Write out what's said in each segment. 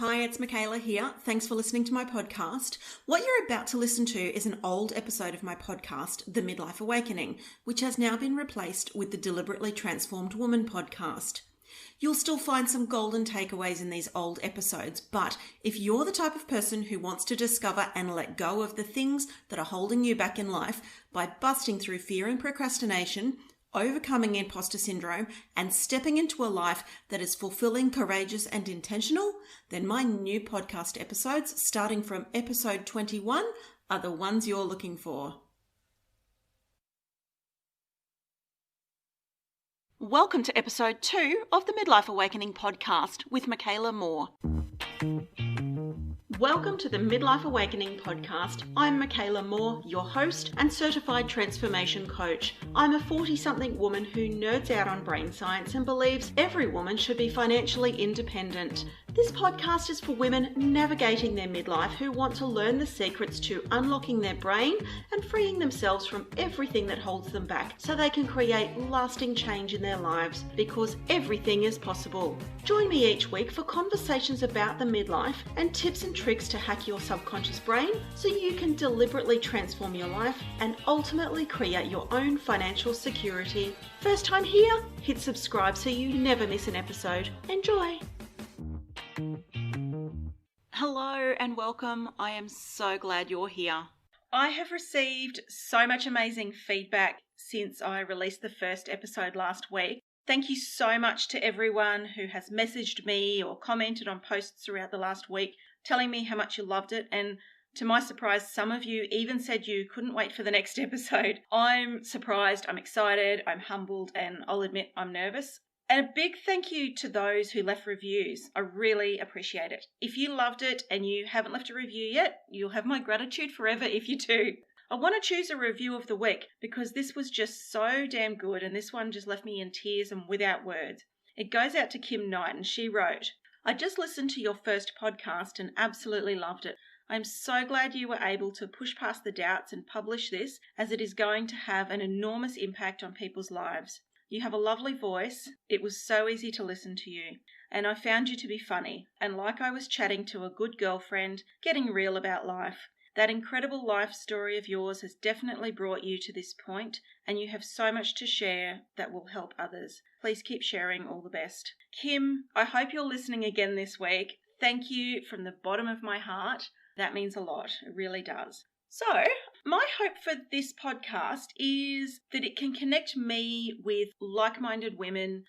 Hi, it's Makaela here. Thanks for listening to my podcast. What you're about to listen to is an old episode of my podcast, The Midlife Awakening, which has now been replaced with the Deliberately Transformed Woman podcast. You'll still find some golden takeaways in these old episodes, but if you're the type of person who wants to discover and let go of the things that are holding you back in life by busting through fear and procrastination, overcoming imposter syndrome, and stepping into a life that is fulfilling, courageous, and intentional, then my new podcast episodes, starting from episode 21, are the ones you're looking for. Welcome to episode 2 of the Midlife Awakening podcast with Makaela Moore. Welcome to the Midlife Awakening podcast. I'm Makaela Moore, your host and certified transformation coach. I'm a 40-something woman who nerds out on brain science and believes every woman should be financially independent. This podcast is for women navigating their midlife who want to learn the secrets to unlocking their brain and freeing themselves from everything that holds them back so they can create lasting change in their lives, because everything is possible. Join me each week for conversations about the midlife and tips and tricks to hack your subconscious brain so you can deliberately transform your life and ultimately create your own financial security. First time here? Hit subscribe so you never miss an episode. Enjoy! Hello and welcome. I am so glad you're here. I have received so much amazing feedback since I released the first episode last week. Thank you so much to everyone who has messaged me or commented on posts throughout the last week, telling me how much you loved it. And to my surprise, some of you even said you couldn't wait for the next episode. I'm surprised, I'm excited, I'm humbled, and I'll admit I'm nervous. And a big thank you to those who left reviews. I really appreciate it. If you loved it and you haven't left a review yet, you'll have my gratitude forever if you do. I want to choose a review of the week because this was just so damn good, and this one just left me in tears and without words. It goes out to Kim Knight, and she wrote, "I just listened to your first podcast and absolutely loved it. I'm so glad you were able to push past the doubts and publish this, as it is going to have an enormous impact on people's lives. You have a lovely voice. It was so easy to listen to you. And I found you to be funny, and like I was chatting to a good girlfriend, getting real about life. That incredible life story of yours has definitely brought you to this point, and you have so much to share that will help others. Please keep sharing. All the best." Kim, I hope you're listening again this week. Thank you from the bottom of my heart. That means a lot. It really does. So, my hope for this podcast is that it can connect me with like-minded women,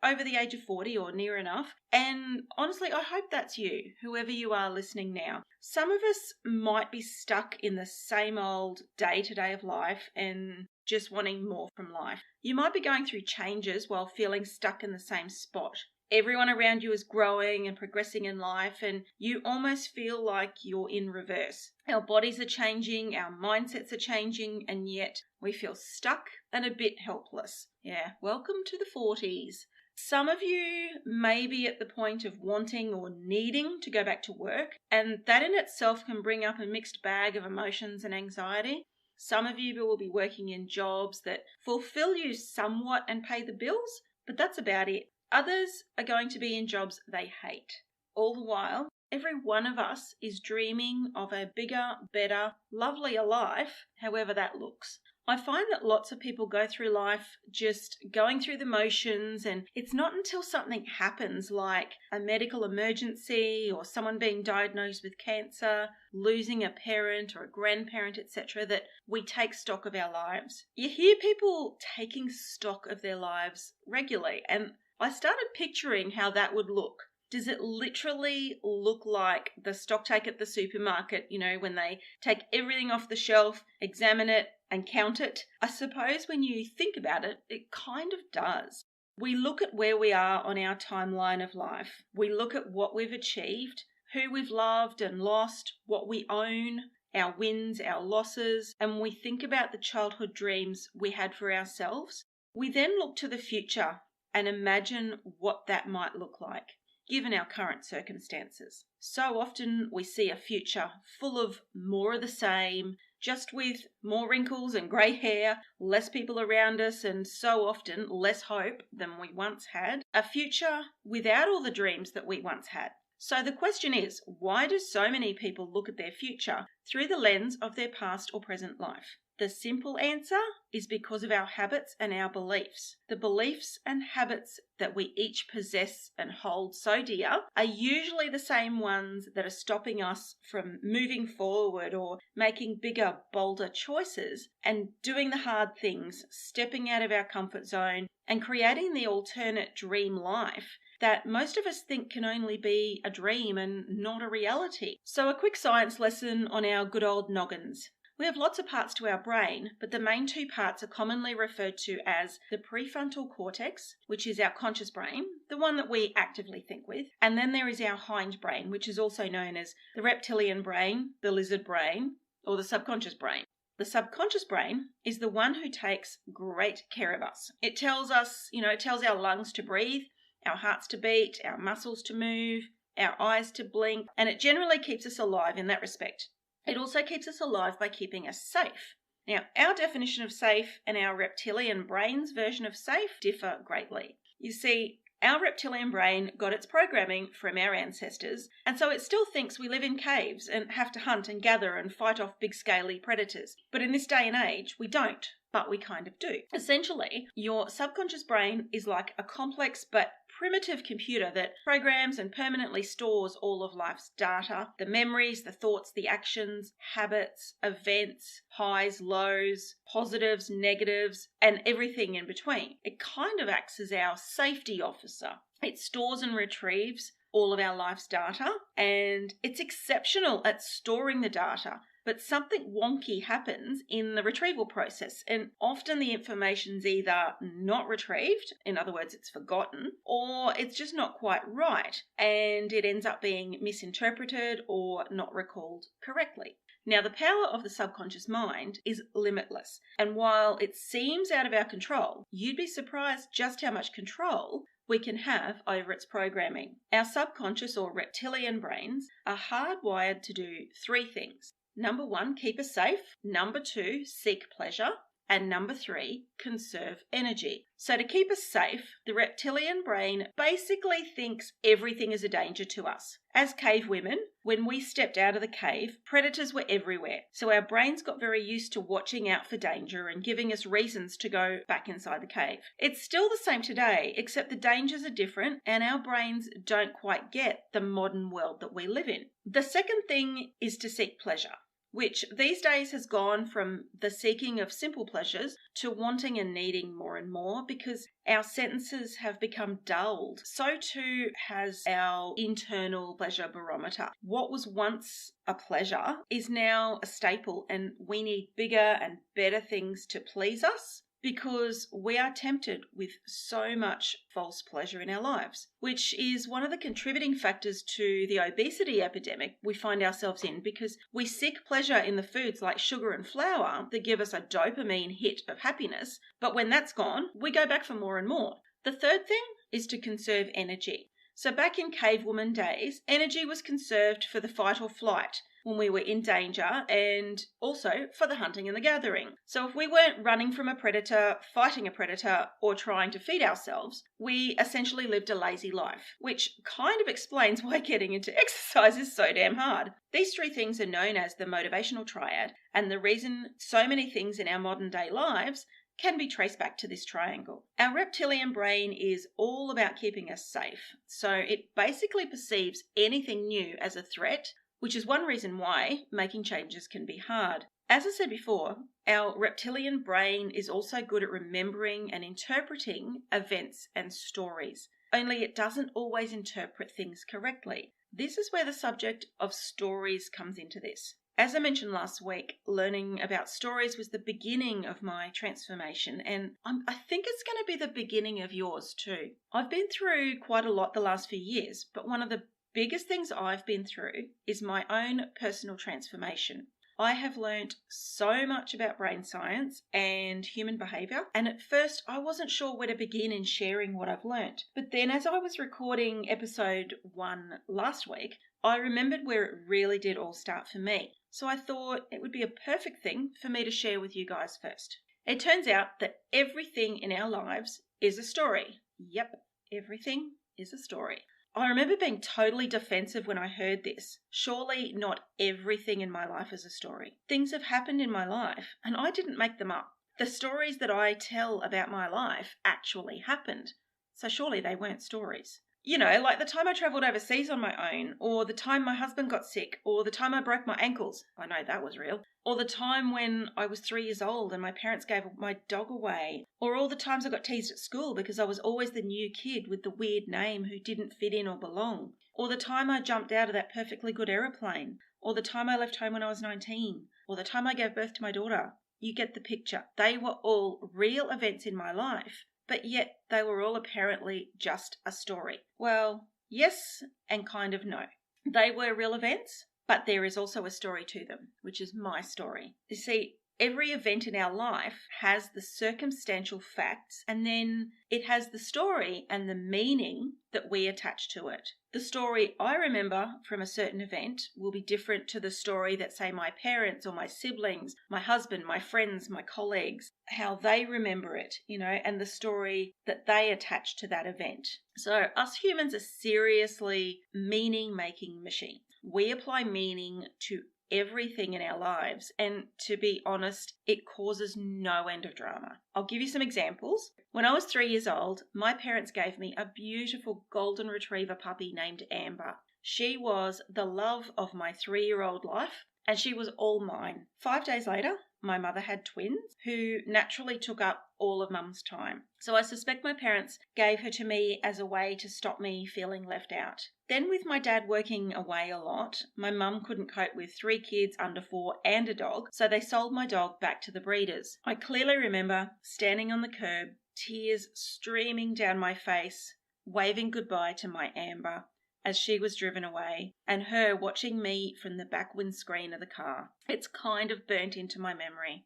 over the age of 40 or near enough. And honestly, I hope that's you, whoever you are listening now. Some of us might be stuck in the same old day-to-day of life and just wanting more from life. You might be going through changes while feeling stuck in the same spot. Everyone around you is growing and progressing in life, and you almost feel like you're in reverse. Our bodies are changing, our mindsets are changing, and yet we feel stuck and a bit helpless. Yeah, welcome to the 40s. Some of you may be at the point of wanting or needing to go back to work, and that in itself can bring up a mixed bag of emotions and anxiety. Some of you will be working in jobs that fulfill you somewhat and pay the bills, but that's about it. Others are going to be in jobs they hate. All the while, every one of us is dreaming of a bigger, better, lovelier life, however that looks. I find that lots of people go through life just going through the motions, and it's not until something happens, like a medical emergency or someone being diagnosed with cancer, losing a parent or a grandparent, etc., that we take stock of our lives. You hear people taking stock of their lives regularly, and I started picturing how that would look. Does it literally look like the stock take at the supermarket, when they take everything off the shelf, examine it, and count it? I suppose when you think about it, it kind of does. We look at where we are on our timeline of life. We look at what we've achieved, who we've loved and lost, what we own, our wins, our losses, and we think about the childhood dreams we had for ourselves. We then look to the future and imagine what that might look like, given our current circumstances. So often we see a future full of more of the same, just with more wrinkles and grey hair, less people around us, and so often less hope than we once had. A future without all the dreams that we once had. So the question is, why do so many people look at their future through the lens of their past or present life? The simple answer is because of our habits and our beliefs. The beliefs and habits that we each possess and hold so dear are usually the same ones that are stopping us from moving forward or making bigger, bolder choices and doing the hard things, stepping out of our comfort zone and creating the alternate dream life that most of us think can only be a dream and not a reality. So a quick science lesson on our good old noggins. We have lots of parts to our brain, but the main two parts are commonly referred to as the prefrontal cortex, which is our conscious brain, the one that we actively think with, and then there is our hindbrain, which is also known as the reptilian brain, the lizard brain, or the subconscious brain. The subconscious brain is the one who takes great care of us. It tells us, it tells our lungs to breathe, our hearts to beat, our muscles to move, our eyes to blink, and it generally keeps us alive in that respect. It also keeps us alive by keeping us safe. Now, our definition of safe and our reptilian brain's version of safe differ greatly. You see, our reptilian brain got its programming from our ancestors, and so it still thinks we live in caves and have to hunt and gather and fight off big scaly predators. But in this day and age, we don't, but we kind of do. Essentially, your subconscious brain is like a complex but primitive computer that programs and permanently stores all of life's data, the memories, the thoughts, the actions, habits, events, highs, lows, positives, negatives, and everything in between. It kind of acts as our safety officer. It stores and retrieves all of our life's data, and it's exceptional at storing the data. But something wonky happens in the retrieval process, and often the information's either not retrieved, in other words, it's forgotten, or it's just not quite right, and it ends up being misinterpreted or not recalled correctly. Now, the power of the subconscious mind is limitless, and while it seems out of our control, you'd be surprised just how much control we can have over its programming. Our subconscious or reptilian brains are hardwired to do three things. Number 1, keep us safe. Number 2, seek pleasure. And number 3, conserve energy. So to keep us safe, the reptilian brain basically thinks everything is a danger to us. As cave women, when we stepped out of the cave, predators were everywhere. So our brains got very used to watching out for danger and giving us reasons to go back inside the cave. It's still the same today, except the dangers are different and our brains don't quite get the modern world that we live in. The second thing is to seek pleasure, which these days has gone from the seeking of simple pleasures to wanting and needing more and more because our senses have become dulled. So too has our internal pleasure barometer. What was once a pleasure is now a staple, and we need bigger and better things to please us, because we are tempted with so much false pleasure in our lives, which is one of the contributing factors to the obesity epidemic we find ourselves in, because we seek pleasure in the foods like sugar and flour that give us a dopamine hit of happiness, but when that's gone, we go back for more and more. The third thing is to conserve energy. So back in cavewoman days, energy was conserved for the fight or flight when we were in danger, and also for the hunting and the gathering. So if we weren't running from a predator, fighting a predator, or trying to feed ourselves, we essentially lived a lazy life, which kind of explains why getting into exercise is so damn hard. These three things are known as the motivational triad, and the reason so many things in our modern day lives can be traced back to this triangle. Our reptilian brain is all about keeping us safe, so it basically perceives anything new as a threat, which is one reason why making changes can be hard. As I said before, our reptilian brain is also good at remembering and interpreting events and stories, only it doesn't always interpret things correctly. This is where the subject of stories comes into this. As I mentioned last week, learning about stories was the beginning of my transformation, and I think it's going to be the beginning of yours too. I've been through quite a lot the last few years, but one of the biggest things I've been through is my own personal transformation. I have learned so much about brain science and human behaviour, and at first I wasn't sure where to begin in sharing what I've learned. But then as I was recording episode 1 last week, I remembered where it really did all start for me. So I thought it would be a perfect thing for me to share with you guys first. It turns out that everything in our lives is a story. Yep, everything is a story. I remember being totally defensive when I heard this. Surely not everything in my life is a story. Things have happened in my life and I didn't make them up. The stories that I tell about my life actually happened. So surely they weren't stories. Like the time I travelled overseas on my own, or the time my husband got sick, or the time I broke my ankles. I know that was real. Or the time when I was 3 years old and my parents gave my dog away. Or all the times I got teased at school because I was always the new kid with the weird name who didn't fit in or belong. Or the time I jumped out of that perfectly good aeroplane. Or the time I left home when I was 19. Or the time I gave birth to my daughter. You get the picture. They were all real events in my life. But yet they were all apparently just a story. Well, yes and kind of no. They were real events, but there is also a story to them, which is my story. You see, every event in our life has the circumstantial facts, and then it has the story and the meaning that we attach to it. The story I remember from a certain event will be different to the story that, say, my parents or my siblings, my husband, my friends, my colleagues, how they remember it, and the story that they attach to that event. So us humans are seriously meaning-making machines. We apply meaning to everything in our lives, and to be honest, it causes no end of drama. I'll give you some examples. When I was 3 years old, my parents gave me a beautiful golden retriever puppy named Amber. She was the love of my 3-year-old life, and she was all mine. 5 days later, my mother had twins who naturally took up all of Mum's time. So I suspect my parents gave her to me as a way to stop me feeling left out. Then with my dad working away a lot, my mum couldn't cope with 3 kids under 4 and a dog, so they sold my dog back to the breeders. I clearly remember standing on the curb, tears streaming down my face, waving goodbye to my Amber as she was driven away, and her watching me from the back windscreen of the car. It's kind of burnt into my memory.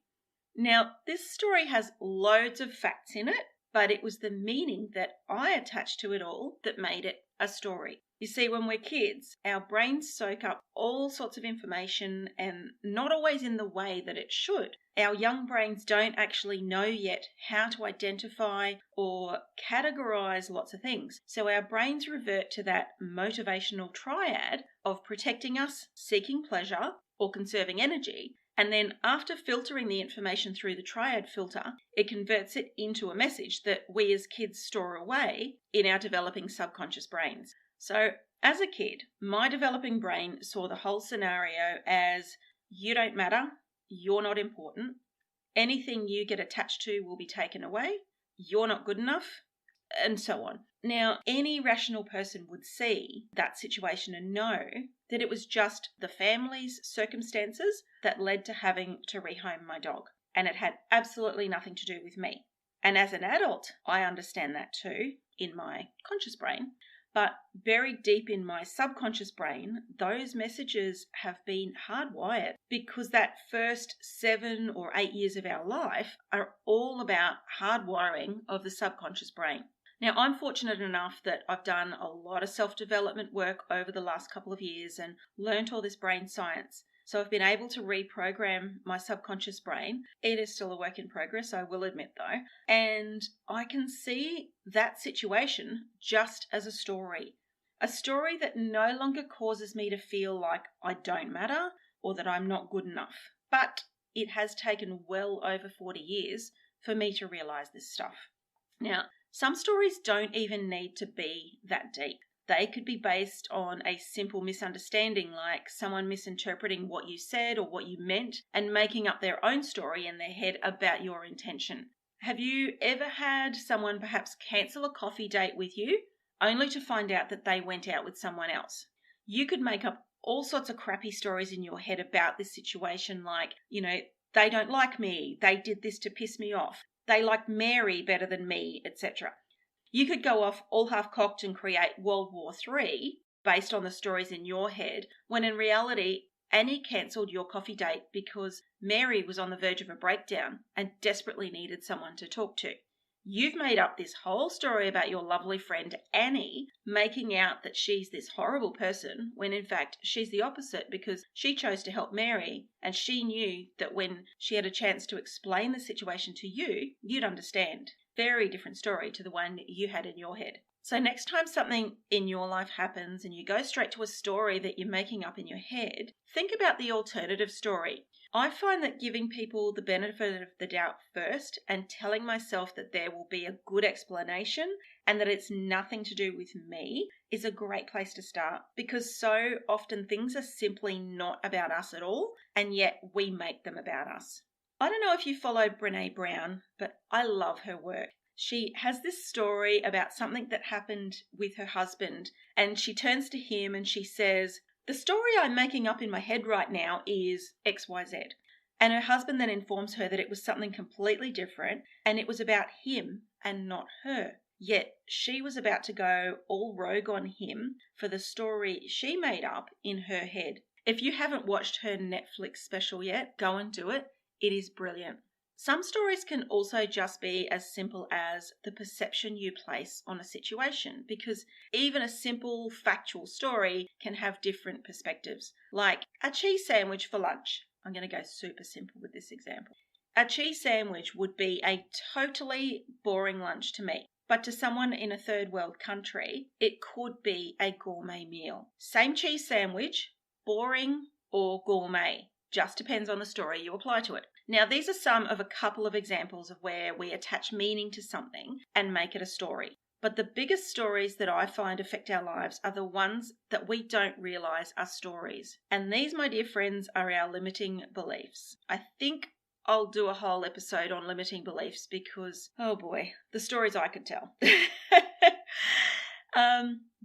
Now, this story has loads of facts in it, but it was the meaning that I attached to it all that made it a story. You see, when we're kids, our brains soak up all sorts of information, and not always in the way that it should. Our young brains don't actually know yet how to identify or categorize lots of things. So our brains revert to that motivational triad of protecting us, seeking pleasure, or conserving energy. And then after filtering the information through the triad filter, it converts it into a message that we as kids store away in our developing subconscious brains. So as a kid, my developing brain saw the whole scenario as you don't matter, you're not important, anything you get attached to will be taken away, you're not good enough, and so on. Now, any rational person would see that situation and know that it was just the family's circumstances that led to having to rehome my dog, and it had absolutely nothing to do with me. And as an adult, I understand that too in my conscious brain. But buried deep in my subconscious brain, those messages have been hardwired, because that first 7 or 8 years of our life are all about hardwiring of the subconscious brain. Now, I'm fortunate enough that I've done a lot of self-development work over the last couple of years and learnt all this brain science. So I've been able to reprogram my subconscious brain. It is still a work in progress, I will admit though. And I can see that situation just as a story. A story that no longer causes me to feel like I don't matter or that I'm not good enough. But it has taken well over 40 years for me to realise this stuff. Now, some stories don't even need to be that deep. They could be based on a simple misunderstanding, like someone misinterpreting what you said or what you meant and making up their own story in their head about your intention. Have you ever had someone perhaps cancel a coffee date with you only to find out that they went out with someone else? You could make up all sorts of crappy stories in your head about this situation, like, they don't like me, they did this to piss me off, they like Mary better than me, etc. You could go off all half-cocked and create World War III based on the stories in your head, when in reality, Annie cancelled your coffee date because Mary was on the verge of a breakdown and desperately needed someone to talk to. You've made up this whole story about your lovely friend Annie, making out that she's this horrible person, when in fact she's the opposite, because she chose to help Mary, and she knew that when she had a chance to explain the situation to you, you'd understand. Very different story to the one you had in your head. So next time something in your life happens and you go straight to a story that you're making up in your head, think about the alternative story. I find that giving people the benefit of the doubt first and telling myself that there will be a good explanation and that it's nothing to do with me is a great place to start, because so often things are simply not about us at all, and yet we make them about us. I don't know if you follow Brené Brown, but I love her work. She has this story about something that happened with her husband, and she turns to him and she says, "The story I'm making up in my head right now is XYZ." And her husband then informs her that it was something completely different and it was about him and not her. Yet she was about to go all rogue on him for the story she made up in her head. If you haven't watched her Netflix special yet, go and do it. It is brilliant. Some stories can also just be as simple as the perception you place on a situation, because even a simple factual story can have different perspectives. Like a cheese sandwich for lunch. I'm going to go super simple with this example. A cheese sandwich would be a totally boring lunch to me, but to someone in a third world country, it could be a gourmet meal. Same cheese sandwich, boring or gourmet. Just depends on the story you apply to it. Now, these are some of a couple of examples of where we attach meaning to something and make it a story. But the biggest stories that I find affect our lives are the ones that we don't realise are stories. And these, my dear friends, are our limiting beliefs. I think I'll do a whole episode on limiting beliefs because, oh boy, the stories I could tell.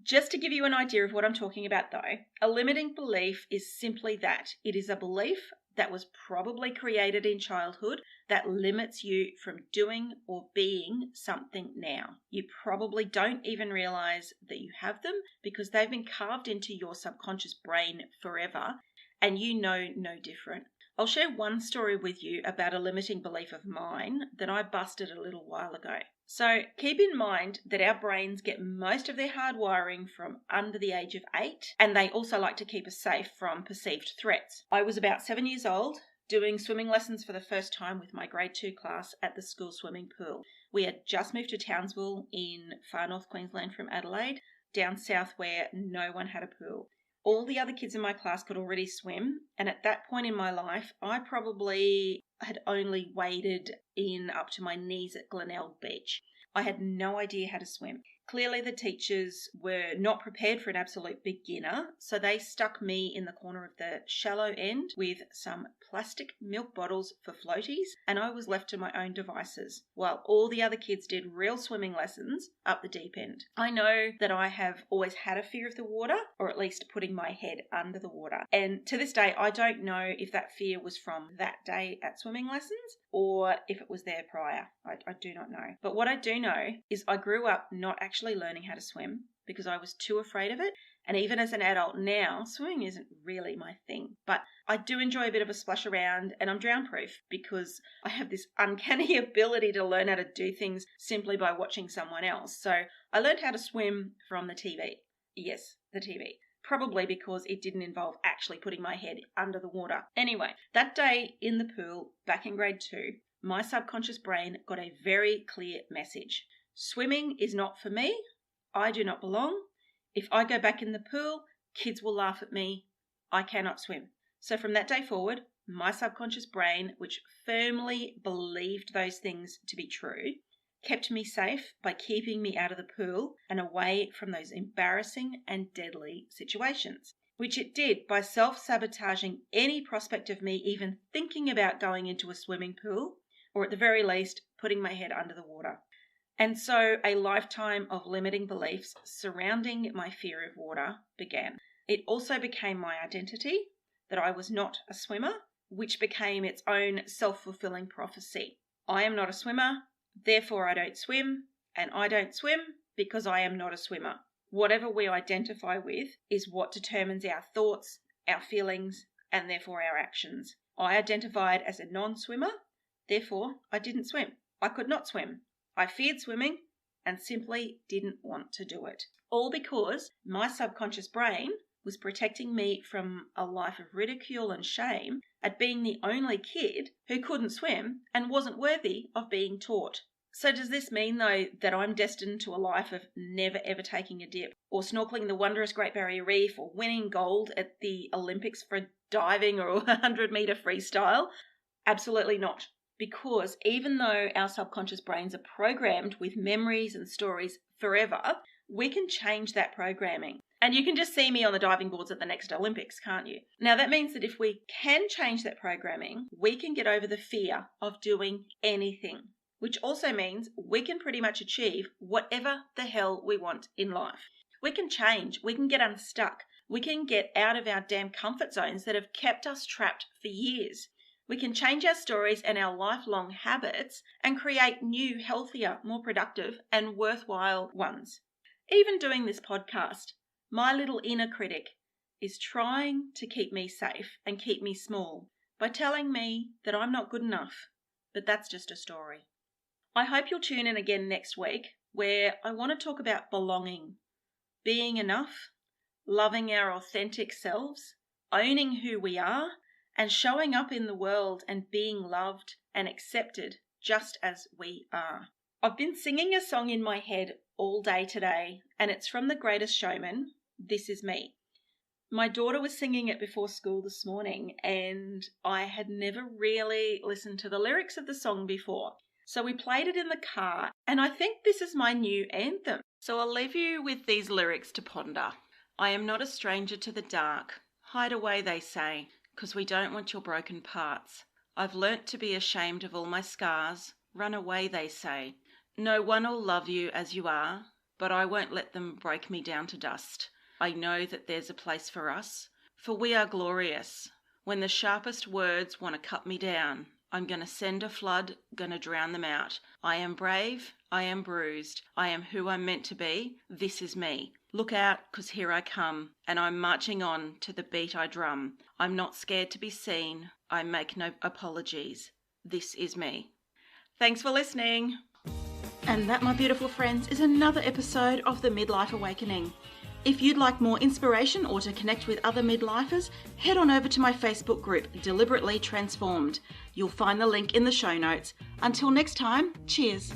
Just to give you an idea of what I'm talking about though, a limiting belief is simply that. It is a belief that was probably created in childhood that limits you from doing or being something now. You probably don't even realize that you have them because they've been carved into your subconscious brain forever and you know no different. I'll share one story with you about a limiting belief of mine that I busted a little while ago. So keep in mind that our brains get most of their hardwiring from under the age of 8, and they also like to keep us safe from perceived threats. I was about 7 years old, doing swimming lessons for the first time with my grade 2 class at the school swimming pool. We had just moved to Townsville in far north Queensland from Adelaide, down south where no one had a pool. All the other kids in my class could already swim, and at that point in my life, I probably had only waded in up to my knees at Glenelg Beach. I had no idea how to swim. Clearly the teachers were not prepared for an absolute beginner, so they stuck me in the corner of the shallow end with some plastic milk bottles for floaties, and I was left to my own devices, while all the other kids did real swimming lessons up the deep end. I know that I have always had a fear of the water, or at least putting my head under the water, and to this day I don't know if that fear was from that day at swimming lessons or if it was there prior. I do not know. But what I do know is I grew up not actually learning how to swim because I was too afraid of it. And even as an adult now, swimming isn't really my thing. But I do enjoy a bit of a splash around, and I'm drown proof because I have this uncanny ability to learn how to do things simply by watching someone else. So I learned how to swim from the TV. Yes, the TV. Probably because it didn't involve actually putting my head under the water. Anyway, that day in the pool, back in grade 2, my subconscious brain got a very clear message. Swimming is not for me. I do not belong. If I go back in the pool, kids will laugh at me. I cannot swim. So from that day forward, my subconscious brain, which firmly believed those things to be true, kept me safe by keeping me out of the pool and away from those embarrassing and deadly situations, which it did by self-sabotaging any prospect of me even thinking about going into a swimming pool, or at the very least, putting my head under the water. And so a lifetime of limiting beliefs surrounding my fear of water began. It also became my identity that I was not a swimmer, which became its own self-fulfilling prophecy. I am not a swimmer, therefore I don't swim, and I don't swim because I am not a swimmer. Whatever we identify with is what determines our thoughts, our feelings, and therefore our actions. I identified as a non-swimmer, therefore I didn't swim. I could not swim. I feared swimming and simply didn't want to do it. All because my subconscious brain was protecting me from a life of ridicule and shame at being the only kid who couldn't swim and wasn't worthy of being taught. So does this mean, though, that I'm destined to a life of never ever taking a dip, or snorkeling the wondrous Great Barrier Reef, or winning gold at the Olympics for diving or a 100-metre freestyle? Absolutely not. Because even though our subconscious brains are programmed with memories and stories forever, we can change that programming. And you can just see me on the diving boards at the next Olympics, can't you? Now, that means that if we can change that programming, we can get over the fear of doing anything, which also means we can pretty much achieve whatever the hell we want in life. We can change, we can get unstuck, we can get out of our damn comfort zones that have kept us trapped for years. We can change our stories and our lifelong habits and create new, healthier, more productive and worthwhile ones. Even doing this podcast, my little inner critic is trying to keep me safe and keep me small by telling me that I'm not good enough, but that's just a story. I hope you'll tune in again next week, where I want to talk about belonging, being enough, loving our authentic selves, owning who we are, and showing up in the world and being loved and accepted just as we are. I've been singing a song in my head all day today, and it's from The Greatest Showman, This Is Me. My daughter was singing it before school this morning, and I had never really listened to the lyrics of the song before. So we played it in the car, and I think this is my new anthem. So I'll leave you with these lyrics to ponder. I am not a stranger to the dark. Hide away, they say, 'cause we don't want your broken parts. I've learnt to be ashamed of all my scars. Run away, they say. No one'll love you as you are, but I won't let them break me down to dust. I know that there's a place for us, for we are glorious. When the sharpest words want to cut me down, I'm gonna send a flood, gonna drown them out. I am brave, I am bruised, I am who I'm meant to be. This is me. Look out, 'cause here I come, and I'm marching on to the beat I drum. I'm not scared to be seen, I make no apologies. This is me. Thanks for listening. And that, my beautiful friends, is another episode of The Midlife Awakening. If you'd like more inspiration or to connect with other midlifers, head on over to my Facebook group, Deliberately Transformed. You'll find the link in the show notes. Until next time, cheers.